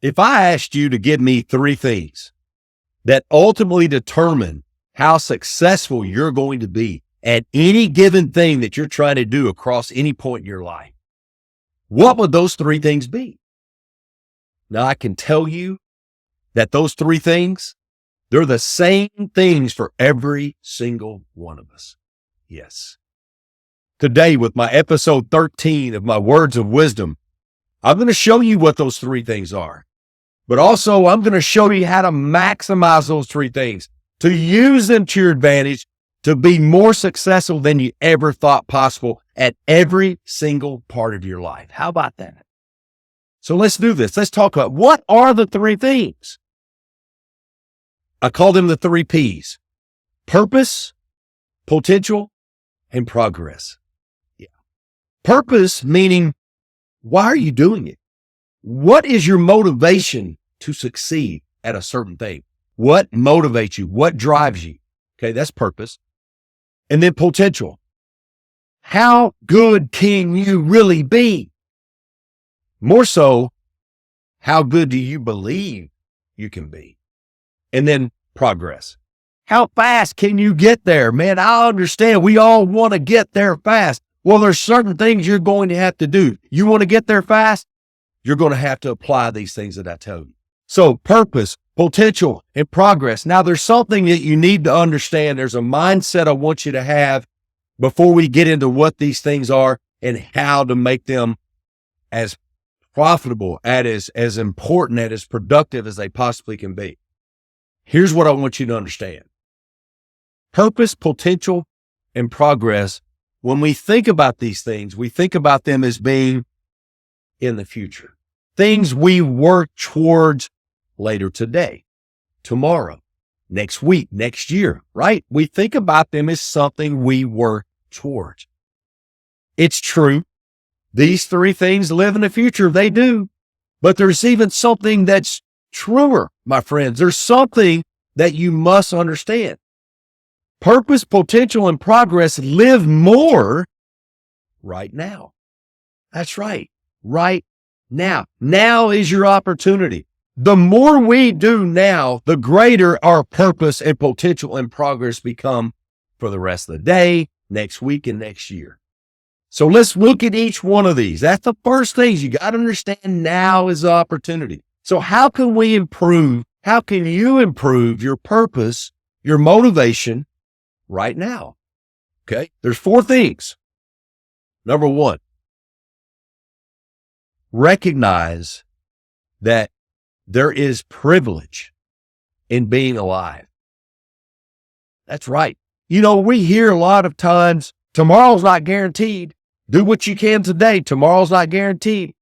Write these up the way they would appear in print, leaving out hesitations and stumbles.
If I asked you to give me three things that ultimately determine how successful you're going to be at any given thing that you're trying to do across any point in your life, what would those three things be? Now, I can tell you that those three things, they're the same things for every single one of us. Yes. Today, with my episode 13 of my Words of Wisdom, I'm going to show you what those three things are. But also, I'm going to show you how to maximize those three things, to use them to your advantage, to be more successful than you ever thought possible at every single part of your life. How about that? So let's do this. Let's talk about what are the three things. I call them the three P's: purpose, potential, and progress. Yeah. Purpose meaning, why are you doing it? What is your motivation to succeed at a certain thing? What motivates you? What drives you? Okay, that's purpose. And then potential. How good can you really be? More so, how good do you believe you can be? And then progress. How fast can you get there? Man, I understand we all want to get there fast. Well, there's certain things you're going to have to do. You want to get there fast? You're going to have to apply these things that I tell you. So purpose, potential, and progress. Now, there's something that you need to understand. There's a mindset I want you to have before we get into what these things are and how to make them as profitable, as important, and as productive as they possibly can be. Here's what I want you to understand. Purpose, potential, and progress. When we think about these things, we think about them as being in the future. Things we work towards later today, tomorrow, next week, next year, right? We think about them as something we work towards. It's true. These three things live in the future. They do. But there's even something that's truer, my friends. There's something that you must understand. Purpose, potential, and progress live more right now. That's right. Right now. Now is your opportunity. The more we do now, the greater our purpose and potential and progress become for the rest of the day, next week, and next year. So let's look at each one of these. That's the first thing. You got to understand now is the opportunity. So how can we improve? How can you improve your purpose, your motivation right now? Okay. There's four things. Number one, recognize that there is privilege in being alive. That's right. You know, we hear a lot of times, tomorrow's not guaranteed. Do what you can today. Tomorrow's not guaranteed.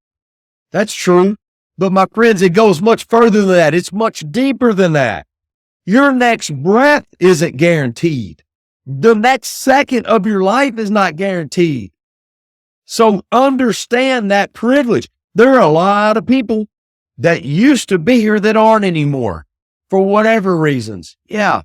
That's true. But my friends, it goes much further than that. It's much deeper than that. Your next breath isn't guaranteed. The next second of your life is not guaranteed. So understand that privilege. There are a lot of people that used to be here that aren't anymore for whatever reasons. Yeah.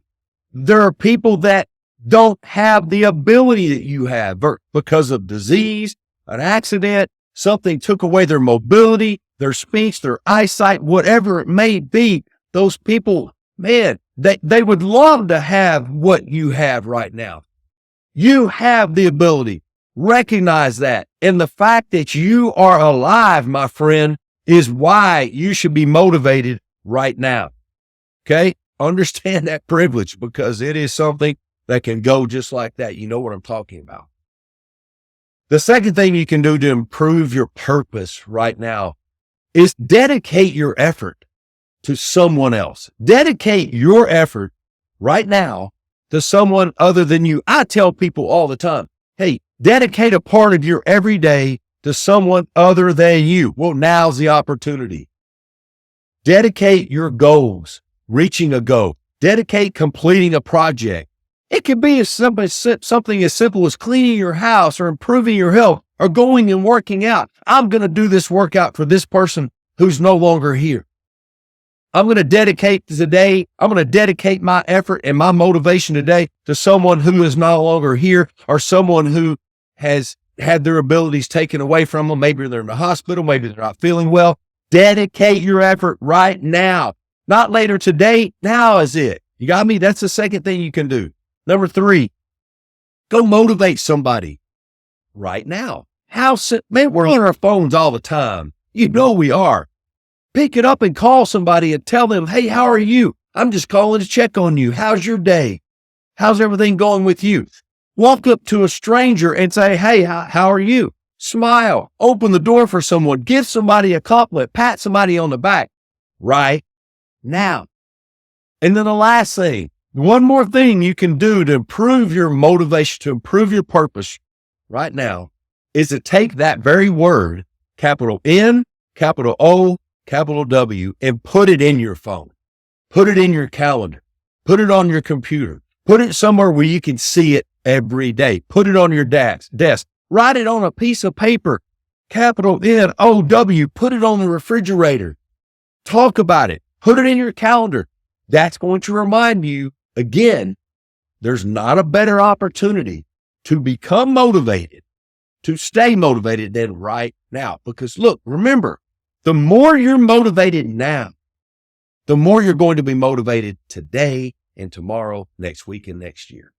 There are people that don't have the ability that you have because of disease, an accident, something took away their mobility, their speech, their eyesight, whatever it may be. Those people, man, they would love to have what you have right now. You have the ability. Recognize that. And the fact that you are alive, my friend, is why you should be motivated right now. Okay? Understand that privilege because it is something that can go just like that. You know what I'm talking about. The second thing you can do to improve your purpose right now is dedicate your effort to someone else. Dedicate your effort right now to someone other than you. I tell people all the time, hey, dedicate a part of your everyday to someone other than you. Well, now's the opportunity. Dedicate your goals, reaching a goal. Dedicate completing a project. It can be something as simple as cleaning your house or improving your health or going and working out. I'm going to do this workout for this person who's no longer here. I'm going to dedicate today. I'm going to dedicate my effort and my motivation today to someone who is no longer here or someone who has had their abilities taken away from them. Maybe they're in the hospital. Maybe they're not feeling well. Dedicate your effort right now. Not later today. Now is it. You got me? That's the second thing you can do. Number 3, go motivate somebody right now. Man, we're on our phones all the time. You know we are. Pick it up and call somebody and tell them, hey, how are you? I'm just calling to check on you. How's your day? How's everything going with you? Walk up to a stranger and say, hey, how are you? Smile. Open the door for someone. Give somebody a compliment. Pat somebody on the back right now. And then the last thing, one more thing you can do to improve your motivation, to improve your purpose right now, is to take that very word, capital N, capital O, capital W, and put it in your phone. Put it in your calendar. Put it on your computer. Put it somewhere where you can see it every day. Put it on your desk. Write it on a piece of paper, capital N, O, W. Put it on the refrigerator. Talk about it. Put it in your calendar. That's going to remind you, again, there's not a better opportunity to become motivated, to stay motivated than right now. Because look, remember, the more you're motivated now, the more you're going to be motivated today and tomorrow, next week, and next year.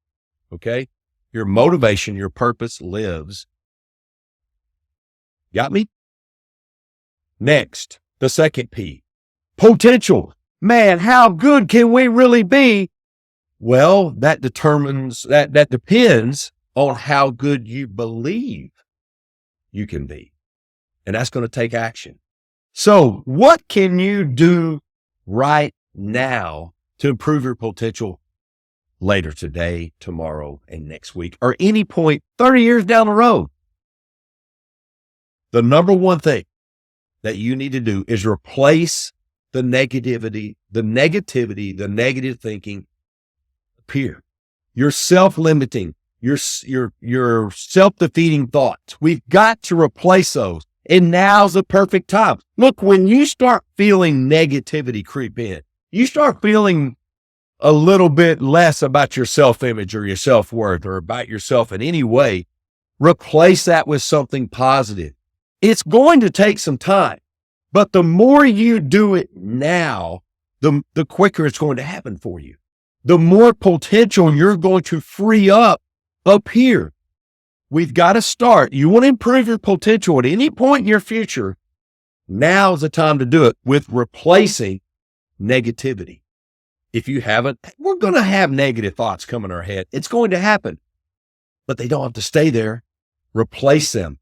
Okay? Your motivation, your purpose lives. Got me? Next, the second P, potential. Man, how good can we really be? Well, that depends on how good you believe you can be. And that's going to take action. So what can you do right now to improve your potential later today, tomorrow, and next week, or any point 30 years down the road? The number one thing that you need to do is replace the negativity, the negative thinking appear. Your self-limiting, your self-defeating thoughts. We've got to replace those. And now's the perfect time. Look, when you start feeling negativity creep in, you start feeling a little bit less about your self-image or your self-worth or about yourself in any way, replace that with something positive. It's going to take some time, but the more you do it now, the quicker it's going to happen for you. The more potential you're going to free up here. We've got to start. You want to improve your potential at any point in your future. Now's the time to do it with replacing negativity. If you haven't, we're going to have negative thoughts come in our head. It's going to happen, but they don't have to stay there. Replace them.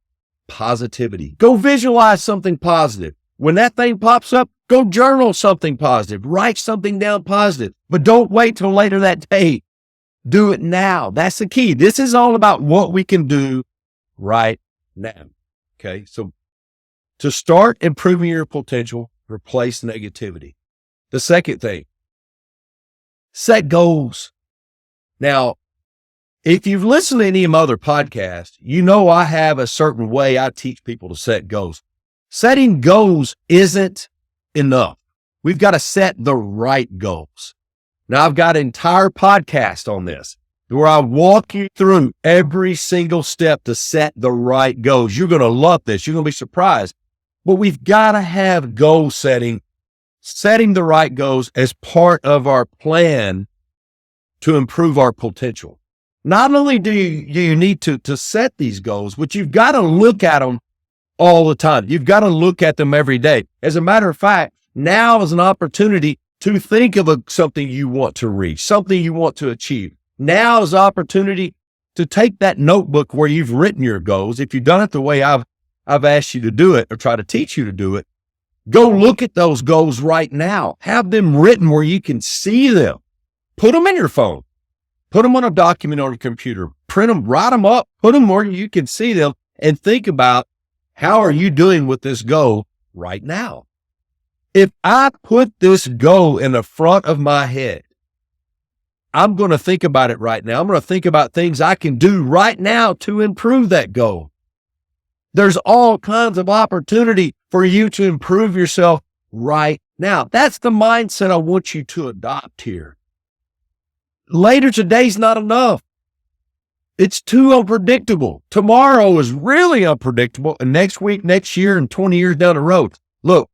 Positivity. Go visualize something positive. When that thing pops up, go journal something positive. Write something down positive, but don't wait till later that day. Do it now. That's the key. This is all about what we can do right now. Okay. So to start improving your potential, replace negativity. The second thing, set goals. Now, if you've listened to any of my other podcasts, you know I have a certain way I teach people to set goals. Setting goals isn't enough. We've got to set the right goals. Now, I've got an entire podcast on this where I walk you through every single step to set the right goals. You're going to love this. You're going to be surprised. But we've got to have goal setting the right goals as part of our plan to improve our potential. Not only do you need to set these goals, but you've got to look at them all the time. You've got to look at them every day. As a matter of fact, now is an opportunity to think of something you want to reach, something you want to achieve. Now is an opportunity to take that notebook where you've written your goals. If you've done it the way I've asked you to do it or try to teach you to do it, go look at those goals right now. Have them written where you can see them. Put them in your phone. Put them on a document on your computer. Print them, write them up, put them where you can see them, and think about how are you doing with this goal right now. If I put this goal in the front of my head, I'm going to think about it right now. I'm going to think about things I can do right now to improve that goal. There's all kinds of opportunity for you to improve yourself right now. That's the mindset I want you to adopt here. Later today's not enough. It's too unpredictable. Tomorrow is really unpredictable, and next week, next year, and 20 years down the road. Look,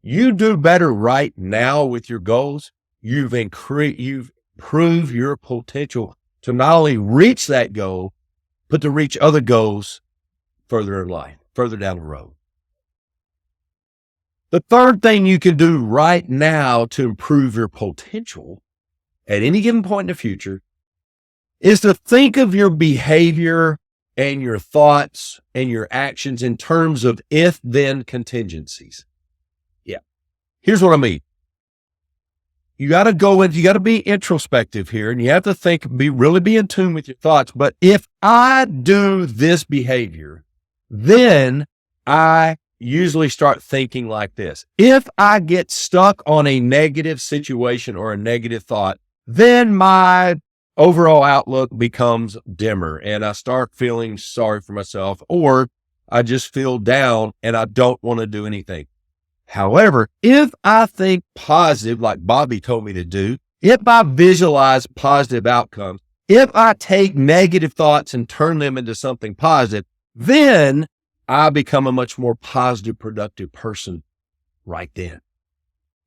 you do better right now with your goals, you've improved your potential to not only reach that goal, but to reach other goals further in life, further down the road. The third thing you can do right now to improve your potential at any given point in the future is to think of your behavior and your thoughts and your actions in terms of if-then contingencies. Yeah. Here's what I mean. You got to be introspective here, and you have to really be in tune with your thoughts. But if I do this behavior, then I usually start thinking like this. If I get stuck on a negative situation or a negative thought, then my overall outlook becomes dimmer and I start feeling sorry for myself, or I just feel down and I don't want to do anything. However, if I think positive, like Bobby told me to do, if I visualize positive outcomes, if I take negative thoughts and turn them into something positive, then I become a much more positive, productive person right then.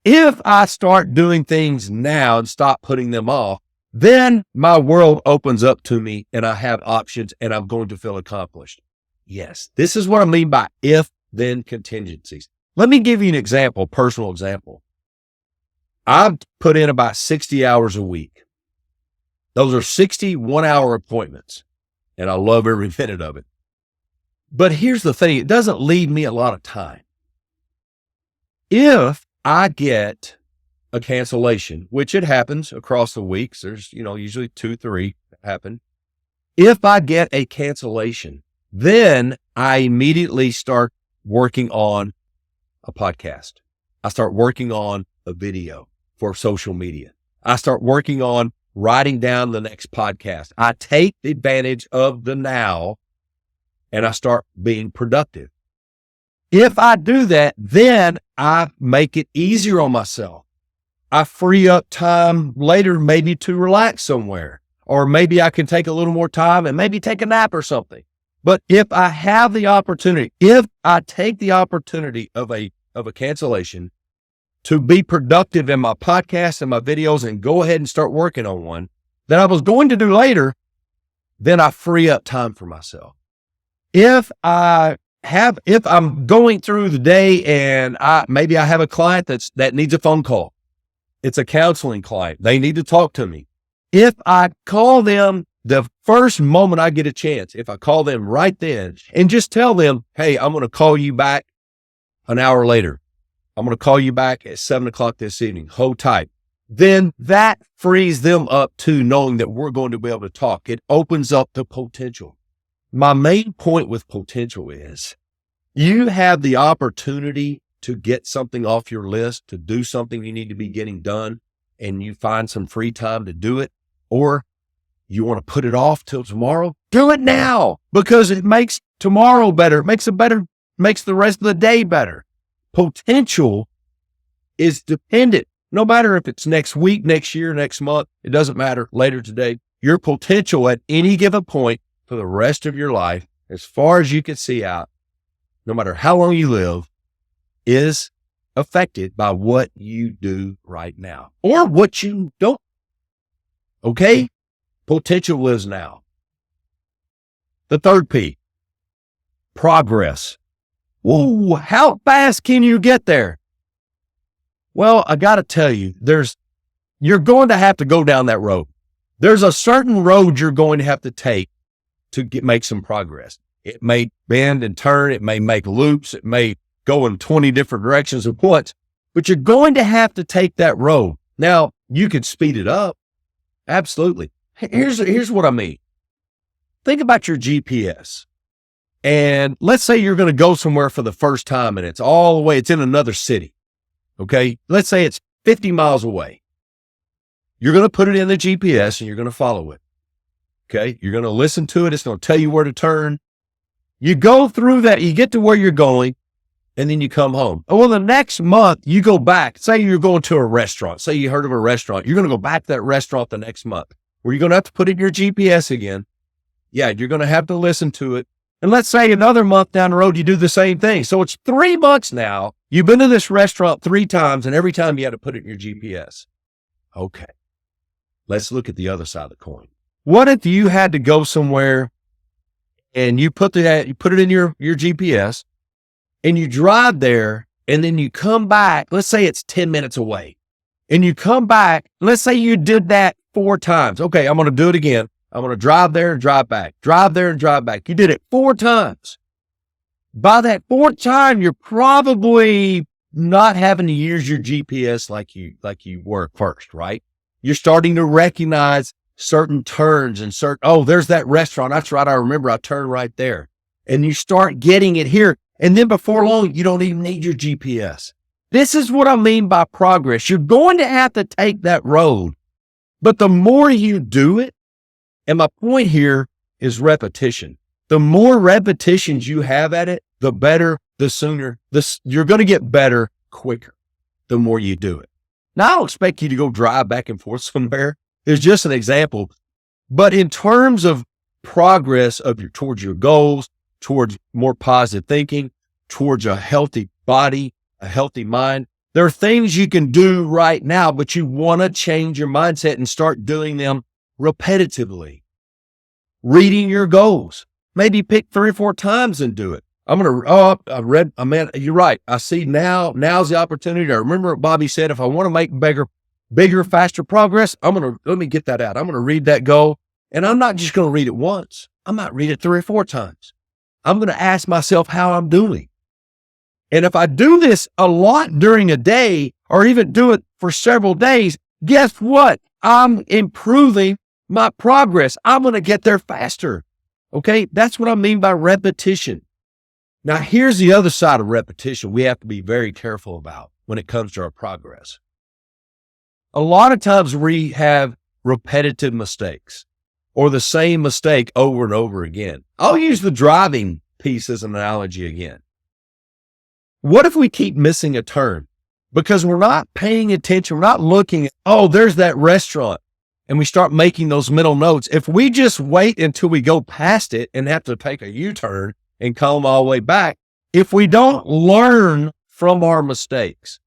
If I start doing things now and stop putting them off, then my world opens up to me and I have options and I'm going to feel accomplished. Yes, this is what I mean by if-then contingencies. Let me give you an example, personal example. I've put in about 60 hours a week. Those are 60 one-hour appointments, and I love every minute of it. But here's the thing, it doesn't leave me a lot of time. If I get a cancellation, which it happens across the weeks, there's, usually 2, 3 happen. If I get a cancellation, then I immediately start working on a podcast. I start working on a video for social media. I start working on writing down the next podcast. I take advantage of the now and I start being productive. If I do that, then I make it easier on myself. I free up time later, maybe to relax somewhere, or maybe I can take a little more time and maybe take a nap or something. But if I have the opportunity, if I take the opportunity of a cancellation to be productive in my podcast and my videos and go ahead and start working on one that I was going to do later, then I free up time for myself. If I'm going through the day and maybe I have a client that needs a phone call, it's a counseling client, they need to talk to me. If I call them the first moment I get a chance, if I call them right then and just tell them, hey, I'm going to call you back an hour later. I'm going to call you back at 7:00 this evening. Hold tight. Then that frees them up to knowing that we're going to be able to talk. It opens up the potential. My main point with potential is you have the opportunity to get something off your list, to do something you need to be getting done, and you find some free time to do it, or you want to put it off till tomorrow, do it now because it makes tomorrow better. It makes the rest of the day better. Potential is dependent. No matter if it's next week, next year, next month, it doesn't matter, later today. Your potential at any given point for the rest of your life, as far as you can see out, no matter how long you live, is affected by what you do right now or what you don't. Okay? Potential lives now. The third P, progress. Whoa, how fast can you get there? Well, I got to tell you, you're going to have to go down that road. There's a certain road you're going to have to take to make some progress. It may bend and turn. It may make loops. It may go in 20 different directions at once, but you're going to have to take that road. Now, you could speed it up. Absolutely. Here's what I mean. Think about your GPS. And let's say you're going to go somewhere for the first time and it's in another city. Okay. Let's say it's 50 miles away. You're going to put it in the GPS and you're going to follow it. Okay. You're going to listen to it. It's going to tell you where to turn. You go through that. You get to where you're going and then you come home. Oh, well, the next month you go back. Say you're going to a restaurant. Say you heard of a restaurant. You're going to go back to that restaurant the next month where you're going to have to put in your GPS again. Yeah. You're going to have to listen to it. And let's say another month down the road, you do the same thing. So it's 3 months now You've been to this restaurant 3 times and every time you had to put it in your GPS. Okay. Let's look at the other side of the coin. What if you had to go somewhere and you put it in your GPS and you drive there and then you come back, let's say it's 10 minutes away and you come back, let's say you did that 4 times. Okay, I'm going to do it again. I'm going to drive there and drive back, drive there and drive back. You did it 4 times. By that 4th time, you're probably not having to use your GPS like you were first, right? You're starting to recognize certain turns and oh, there's that restaurant. That's right. I remember I turned right there. And you start getting it here. And then before long, you don't even need your GPS. This is what I mean by progress. You're going to have to take that road, but the more you do it, and my point here is repetition. The more repetitions you have at it, the better, the sooner you're going to get better quicker, the more you do it. Now, I don't expect you to go drive back and forth somewhere. It's just an example. But in terms of progress towards your goals, towards more positive thinking, towards a healthy body, a healthy mind, there are things you can do right now, but you want to change your mindset and start doing them repetitively. Reading your goals. Maybe pick 3 or 4 times and do it. You're right. I see now's the opportunity. I remember what Bobby said, if I want to make bigger, faster progress, let me get that out. I'm going to read that goal, and I'm not just going to read it once. I might read it 3 or 4 times. I'm going to ask myself how I'm doing. And if I do this a lot during a day, or even do it for several days, guess what? I'm improving my progress. I'm going to get there faster. Okay. That's what I mean by repetition. Now, here's the other side of repetition we have to be very careful about when it comes to our progress. A lot of times we have repetitive mistakes or the same mistake over and over again. I'll use the driving piece as an analogy again. What if we keep missing a turn because we're not paying attention? We're not looking at, oh, there's that restaurant. And we start making those mental notes. If we just wait until we go past it and have to take a U-turn and come all the way back, if we don't learn from our mistakes,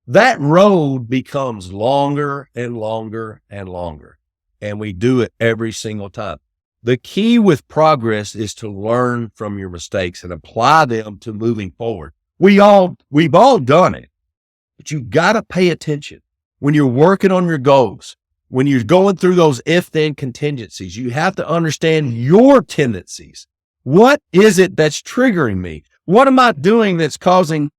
that road becomes longer and longer and longer. And we do it every single time. The key with progress is to learn from your mistakes and apply them to moving forward. We've all done it, but you got to pay attention when you're working on your goals. When you're going through those if-then contingencies, you have to understand your tendencies. What is it that's triggering me? What am I doing that's causing,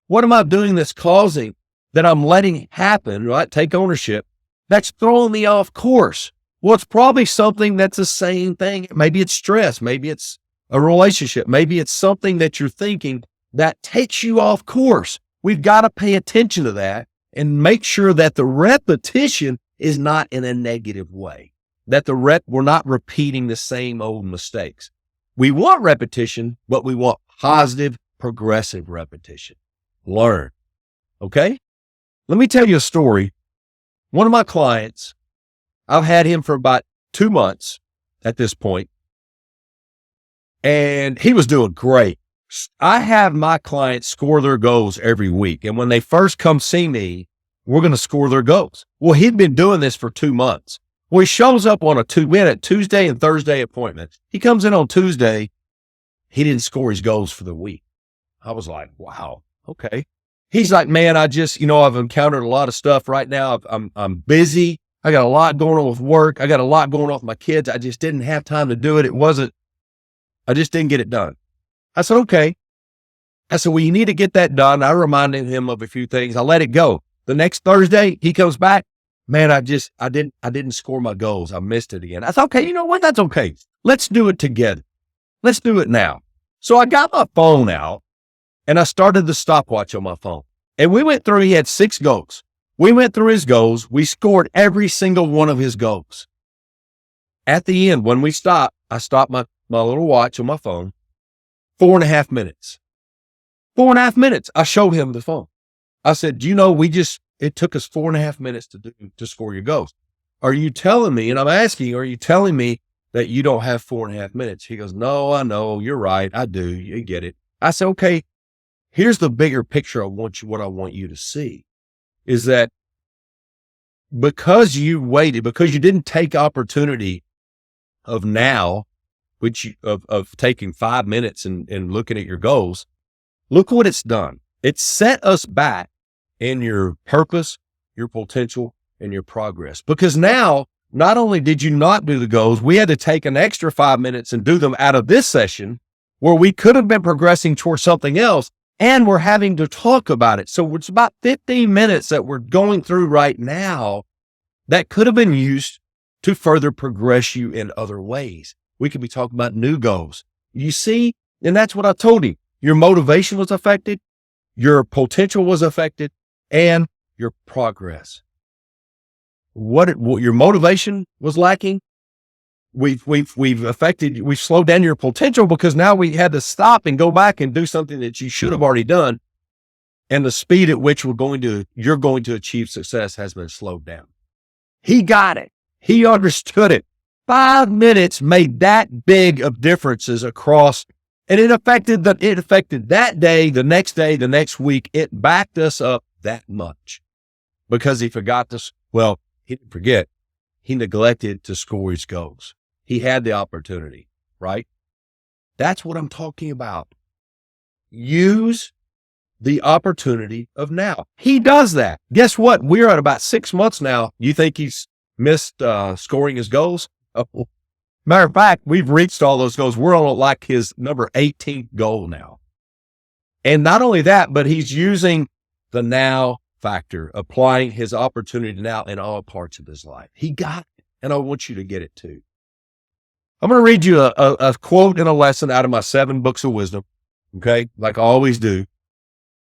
what am I doing that's causing that I'm letting happen, right? Take ownership. That's throwing me off course. Well, it's probably something that's the same thing. Maybe it's stress. Maybe it's a relationship. Maybe it's something that you're thinking that takes you off course. We've got to pay attention to that and make sure that the repetition is not in a negative way, that we're not repeating the same old mistakes. We want repetition, but we want positive, progressive repetition. Learn. Okay? Let me tell you a story. One of my clients, I've had him for about 2 months at this point, and he was doing great. I have my clients score their goals every week. And when they first come see me, we're going to score their goals. Well, he'd been doing this for 2 months. Well, he shows up on we had a Tuesday and Thursday appointment. He comes in on Tuesday. He didn't score his goals for the week. I was like, wow, okay. He's like, man, I've encountered a lot of stuff right now. I'm busy. I got a lot going on with work. I got a lot going on with my kids. I just didn't have time to do it. I just didn't get it done. I said, okay. I said, well, you need to get that done. I reminded him of a few things. I let it go. The next Thursday, he comes back. Man, I didn't score my goals. I missed it again. I thought, okay, you know what? That's okay. Let's do it together. Let's do it now. So I got my phone out and I started the stopwatch on my phone. And we went through, he had 6 goals. We went through his goals. We scored every single one of his goals. At the end, when we stopped, I stopped my little watch on my phone. 4.5 minutes. 4.5 minutes. I showed him the phone. I said, do you know, it took us 4.5 minutes to score your goals. Are you telling me, and I'm asking, are you telling me that you don't have 4.5 minutes? He goes, no, I know. You're right. I do. You get it. I said, okay, here's the bigger picture. What I want you to see is that because you waited, because you didn't take opportunity of now, of taking 5 minutes and looking at your goals, look what it's done. It set us back in your purpose, your potential, and your progress. Because now, not only did you not do the goals, we had to take an extra 5 minutes and do them out of this session where we could have been progressing towards something else, and we're having to talk about it. So it's about 15 minutes that we're going through right now that could have been used to further progress you in other ways. We could be talking about new goals. You see, and that's what I told you. Your motivation was affected, your potential was affected, and your progress. What your motivation was lacking, we've slowed down your potential because now we had to stop and go back and do something that you should have already done. And the speed at which you're going to achieve success has been slowed down. He got it. He understood it. 5 minutes made that big of differences across, and it affected that day, the next week. It backed us up that much because he forgot this. Well, he didn't forget. He neglected to score his goals. He had the opportunity, right? That's what I'm talking about. Use the opportunity of now. He does that. Guess what? We're at about 6 months now. You think he's missed scoring his goals? Oh, matter of fact, we've reached all those goals. We're on like his number 18th goal now. And not only that, but he's using the now factor, applying his opportunity now in all parts of his life. He got it, and I want you to get it too. I'm going to read you a quote and a lesson out of my 7 books of wisdom, okay, like I always do.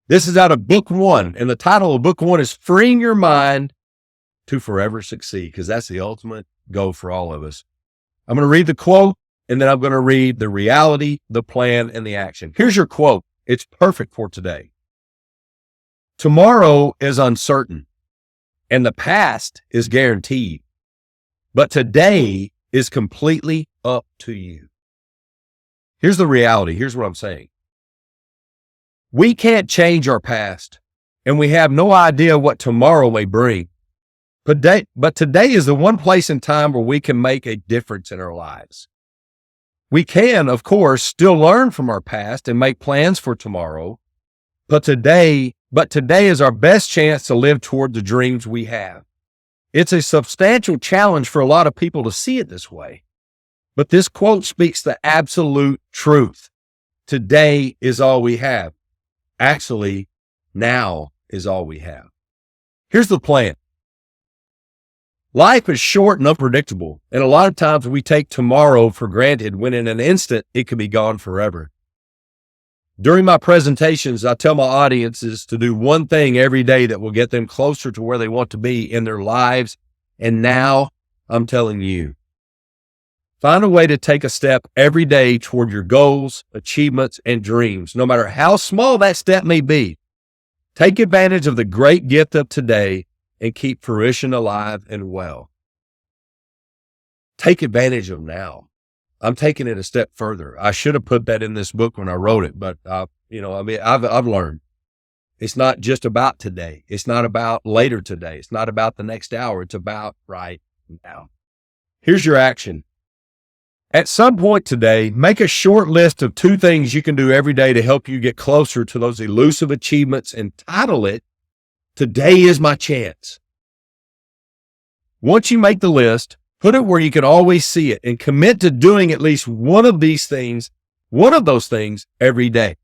This is out of book 1, and the title of book 1 is Freeing Your Mind to Forever Succeed, because that's the ultimate goal for all of us. I'm going to read the quote, and then I'm going to read the reality, the plan, and the action. Here's your quote. It's perfect for today. Tomorrow is uncertain, and the past is guaranteed, but today is completely up to you. Here's the reality. Here's what I'm saying. We can't change our past, and we have no idea what tomorrow may bring. But today is the one place in time where we can make a difference in our lives. We can, of course, still learn from our past and make plans for tomorrow, but today is our best chance to live toward the dreams we have. It's a substantial challenge for a lot of people to see it this way, but this quote speaks the absolute truth. Today is all we have. Actually, now is all we have. Here's the plan. Life is short and unpredictable, and a lot of times we take tomorrow for granted when in an instant it could be gone forever. During my presentations, I tell my audiences to do one thing every day that will get them closer to where they want to be in their lives, and now I'm telling you, find a way to take a step every day toward your goals, achievements, and dreams, no matter how small that step may be. Take advantage of the great gift of today and keep fruition alive and well. Take advantage of now. I'm taking it a step further. I should have put that in this book when I wrote it, but I've learned it's not just about today. It's not about later today. It's not about the next hour. It's about right now. Here's your action. At some point today, make a short list of 2 things you can do every day to help you get closer to those elusive achievements and title it, Today is My Chance. Once you make the list, put it where you can always see it and commit to doing at least one of those things every day.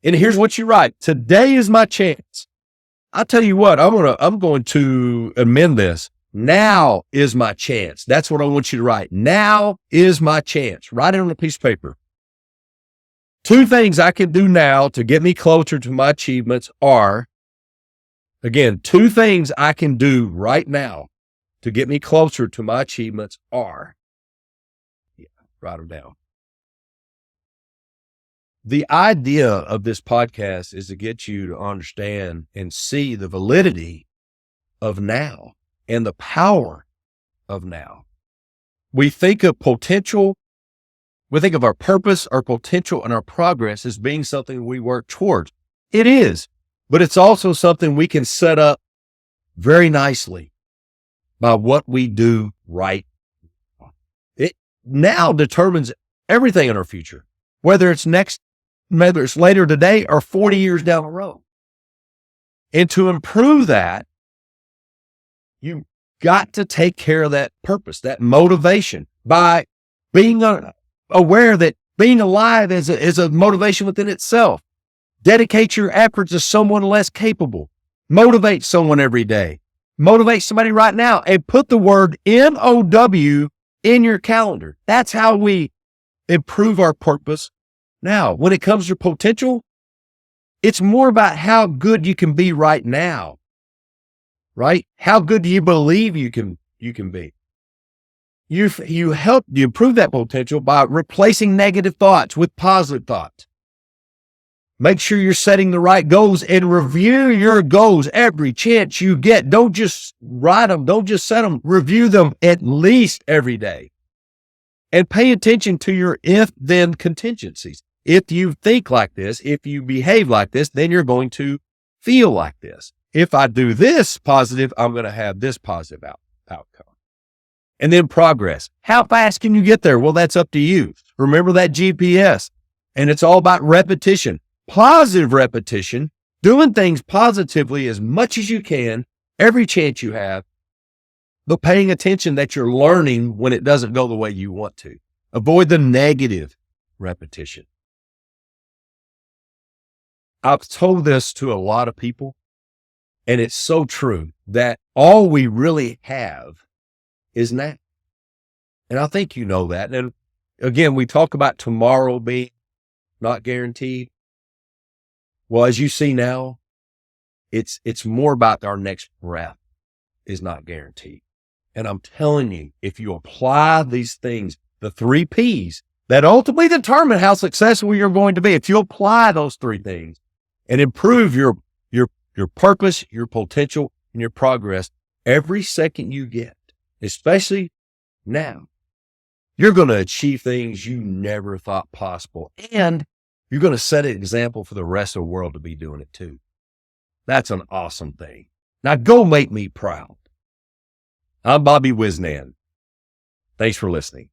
And here's what you write. Today is my chance. I'll tell you what, I'm going to amend this. Now is my chance. That's what I want you to write. Now is my chance. Write it on a piece of paper. 2 things I can do now to get me closer to my achievements are, again, 2 things I can do right now to get me closer to my achievements are, write them down. The idea of this podcast is to get you to understand and see the validity of now and the power of now. We think of potential We think of our purpose, our potential, and our progress as being something we work towards. It is, but it's also something we can set up very nicely by what we do right. It now determines everything in our future, whether it's later today or 40 years down the road. And to improve that, you got to take care of that purpose, that motivation, by being aware that being alive is a motivation within itself. Dedicate your efforts to someone less capable. Motivate someone every day. Motivate somebody right now and put the word MOW in your calendar. That's how we improve our purpose. Now, when it comes to potential, it's more about how good you can be right now, right? How good do you believe you can be? You improve that potential by replacing negative thoughts with positive thoughts. Make sure you're setting the right goals and review your goals every chance you get. Don't just write them. Don't just set them. Review them at least every day. And pay attention to your if-then contingencies. If you think like this, if you behave like this, then you're going to feel like this. If I do this positive, I'm going to have this positive outcome. And then progress. How fast can you get there? Well, that's up to you. Remember that GPS. And it's all about repetition. Positive repetition, doing things positively as much as you can, every chance you have, but paying attention that you're learning when it doesn't go the way you want to. Avoid the negative repetition. I've told this to a lot of people, and it's so true that all we really have is now. And I think you know that. And again, we talk about tomorrow being not guaranteed. Well, as you see now, it's more about our next breath is not guaranteed. And I'm telling you, if you apply these things, the 3 Ps that ultimately determine how successful you're going to be, if you apply those 3 things and improve your purpose, your potential, and your progress every second you get, especially now, you're going to achieve things you never thought possible. And you're going to set an example for the rest of the world to be doing it too. That's an awesome thing. Now go make me proud. I'm Bobby Wisnan. Thanks for listening.